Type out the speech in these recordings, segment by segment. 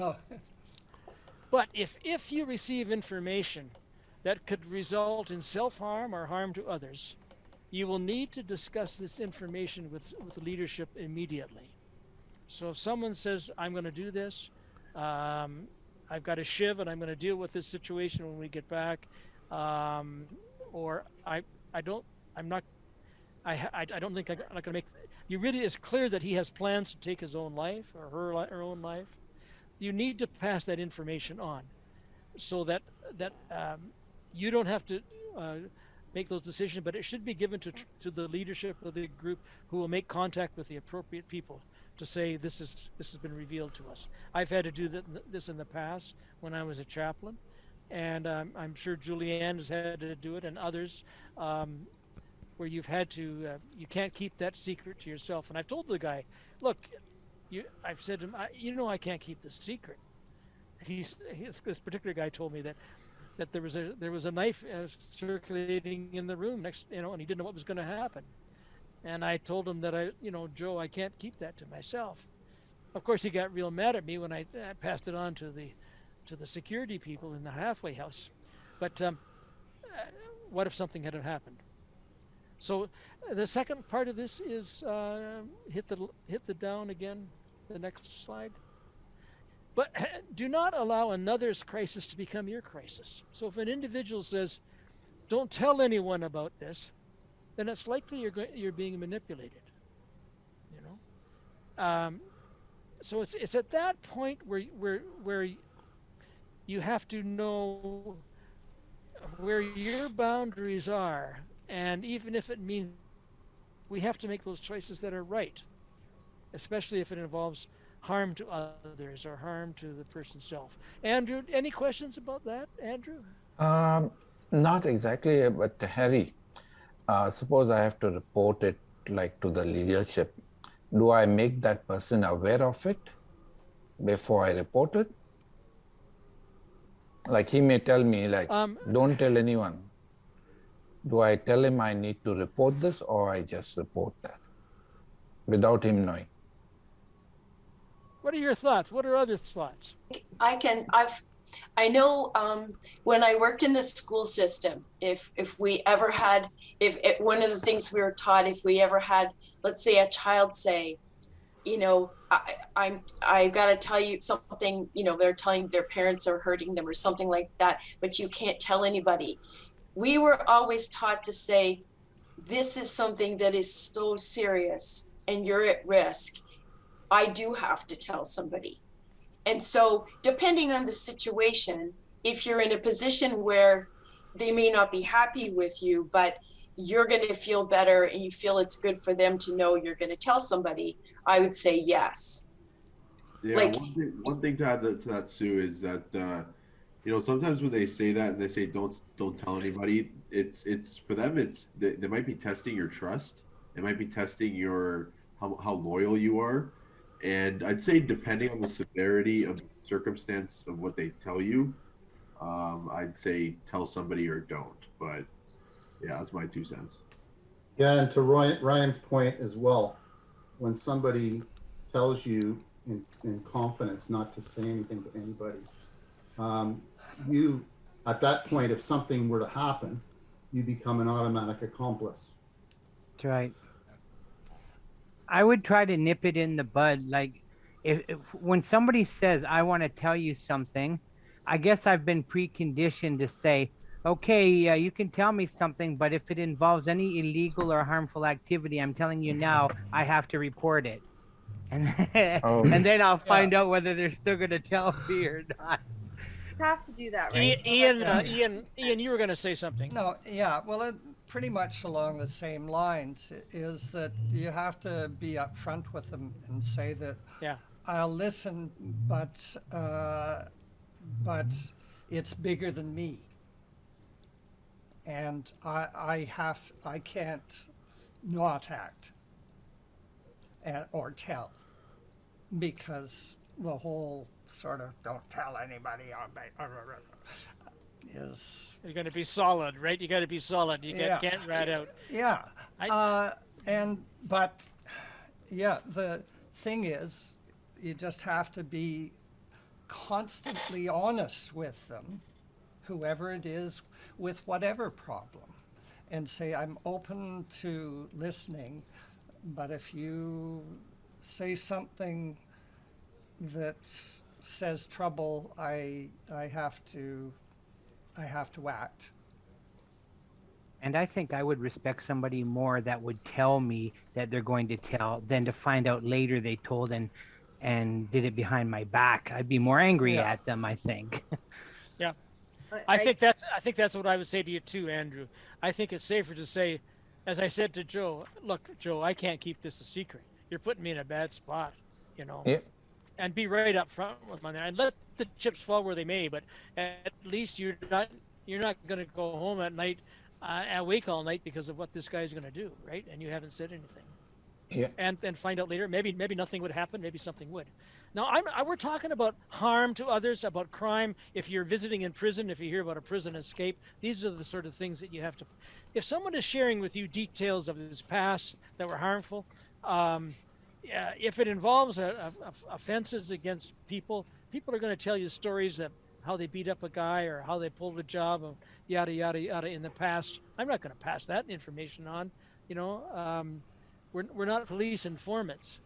Oh, But if you receive information that could result in self-harm or harm to others, you will need to discuss this information with leadership immediately. So if someone says, I'm going to do this, um, I've got a shiv and I'm going to deal with this situation when we get back, um, or I don't, I'm not, I don't think I'm not going to make, you really, it's clear that he has plans to take his own life or her own life. You need to pass that information on so that you don't have to uh, make those decisions, but it should be given to the leadership of the group who will make contact with the appropriate people to say this has been revealed to us. I've had to do this in the past when I was a chaplain, and I'm sure Julianne has had to do it, and others, um, where you've had to you can't keep that secret to yourself. And I've told the guy, look, I've said to him, I can't keep this secret. This particular guy told me that there was a knife circulating in the room next, and he didn't know what was going to happen. And I told him that Joe, I can't keep that to myself. Of course, he got real mad at me when I passed it on to the security people in the halfway house. But what if something had happened? So the second part of this is hit the down again. The next slide. But do not allow another's crisis to become your crisis. So if an individual says, "Don't tell anyone about this," then it's likely you're being manipulated. You know. So it's at that point where you have to know where your boundaries are, and even if it means we have to make those choices that are right, especially if it involves harm to others or harm to the person's self. Andrew, any questions about that, Andrew? Um, Not exactly, but Harry, suppose I have to report it like to the leadership. Do I make that person aware of it before I report it? Like he may tell me, like, Um, don't tell anyone. Do I tell him I need to report this, or I just report that without him knowing? what are your thoughts? What are others' thoughts? I know when I worked in the school system, if we ever had, if one of the things we were taught, if we ever had, let's say, a child say, I've got to tell you something, they're telling their parents are hurting them or something like that, but you can't tell anybody. We were always taught to say, this is something that is so serious and you're at risk. I do have to tell somebody. And so, depending on the situation, if you're in a position where they may not be happy with you, but you're going to feel better and you feel it's good for them to know you're going to tell somebody, I would say yes. Yeah, Like, one thing to add to that, Sue, is that sometimes when they say that and they say don't tell anybody, it's for them. They might be testing your trust. They might be testing your how loyal you are, and I'd say depending on the severity of the circumstance of what they tell you, I'd say tell somebody or don't. But yeah, that's my 2 cents. yeah, and to Ryan's point as well, when somebody tells you in confidence not to say anything to anybody, um, you, at that point, if something were to happen, you become an automatic accomplice. That's right. I would try to nip it in the bud. Like, if when somebody says, I want to tell you something, I guess I've been preconditioned to say, okay, you can tell me something, but if it involves any illegal or harmful activity, I'm telling you now, I have to report it. And Oh, and then I'll yeah. find out whether they're still going to tell me or not. Have to do that, right? Ian, you were going to say something. No, yeah. Well, pretty much along the same lines is that you have to be upfront with them and say that Yeah. I'll listen, but it's bigger than me, and I can't not act or tell because the whole sort of don't tell anybody is You're going to be solid, right? You got to be solid. Yeah. Can't rat out. yeah. I, But yeah, the thing is, you just have to be constantly honest with them, whoever it is, with whatever problem, and say, I'm open to listening, but if you say something that says trouble, I have to act. And I think I would respect somebody more that would tell me that they're going to tell than to find out later they told and did it behind my back. I'd be more angry Yeah. at them, I think. Yeah. I think that's what I would say to you too, Andrew. I think it's safer to say, as I said to Joe, look, Joe, I can't keep this a secret. You're putting me in a bad spot, you know. Yeah. And be right up front with them and let the chips fall where they may. But at least you're not going to go home at night, awake all night because of what this guy's going to do, right? And you haven't said anything. Yeah. And find out later. Maybe nothing would happen. Maybe something would. Now we're talking about harm to others, about crime. If you're visiting in prison, if you hear about a prison escape, these are the sort of things that you have to. If someone is sharing with you details of his past that were harmful, if it involves offenses against people are going to tell you stories that how they beat up a guy or how they pulled a job, and yada yada yada in the past. I'm not going to pass that information on. You know, we're not police informants.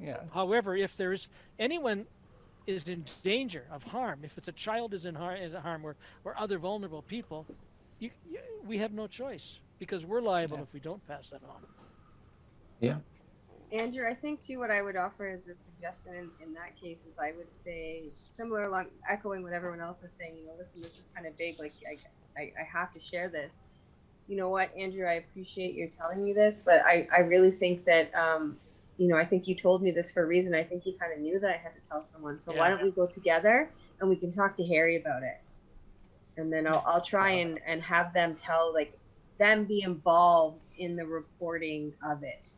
Yeah. However, if there's anyone is in danger of harm, if it's a child is in harm or other vulnerable people, we have no choice because we're liable if we don't pass that on. Yeah. Andrew, I think too what I would offer as a suggestion in that case is I would say similar along echoing what everyone else is saying, you know, listen, this is kind of big, like I have to share this. You know what, Andrew, I appreciate you telling me this, but I really think that you know, I think you told me this for a reason. I think you kind of knew that I had to tell someone. So why don't we go together and we can talk to Harry about it? And then I'll try and have them tell, like, them be involved in the reporting of it.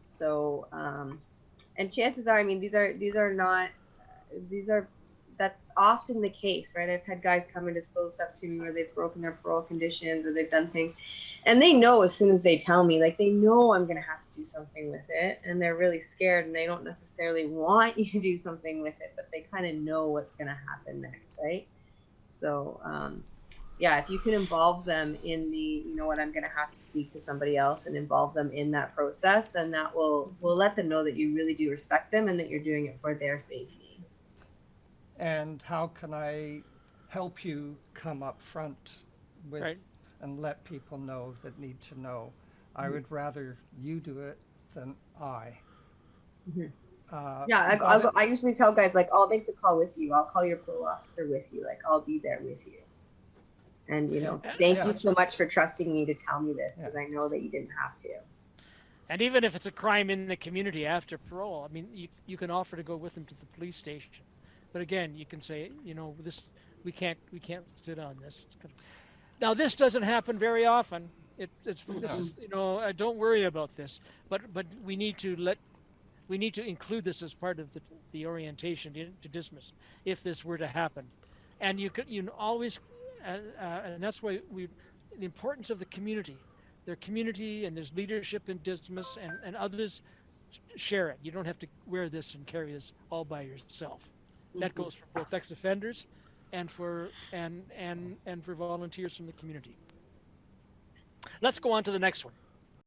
So, and chances are, I mean, that's often the case, right? I've had guys come and disclose stuff to me where they've broken their parole conditions or they've done things, and they know as soon as they tell me, like, they know I'm going to have to do something with it, and they're really scared and they don't necessarily want you to do something with it, but they kind of know what's going to happen next, right? So, yeah, if you can involve them in the, you know what, I'm going to have to speak to somebody else and involve them in that process, then that will let them know that you really do respect them and that you're doing it for their safety. And how can I help you come up front with and let people know that need to know? I would rather you do it than I. Yeah, I usually tell guys, like, I'll make the call with you. I'll call your parole officer with you. Like, I'll be there with you. And, you know, thank you so much for trusting me to tell me this, because I know that you didn't have to. And even if it's a crime in the community after parole, I mean, you can offer to go with them to the police station. But again, you can say, you know, this we can't sit on this. Now, this doesn't happen very often. This is, you know, don't worry about this. But we need to include this as part of the orientation to dismiss if this were to happen. And you always, and that's why the importance of the community. Their community, and there's leadership in dismiss, and others share it. You don't have to wear this and carry this all by yourself. That goes for both ex-offenders and for volunteers from the community. Let's go on to the next one.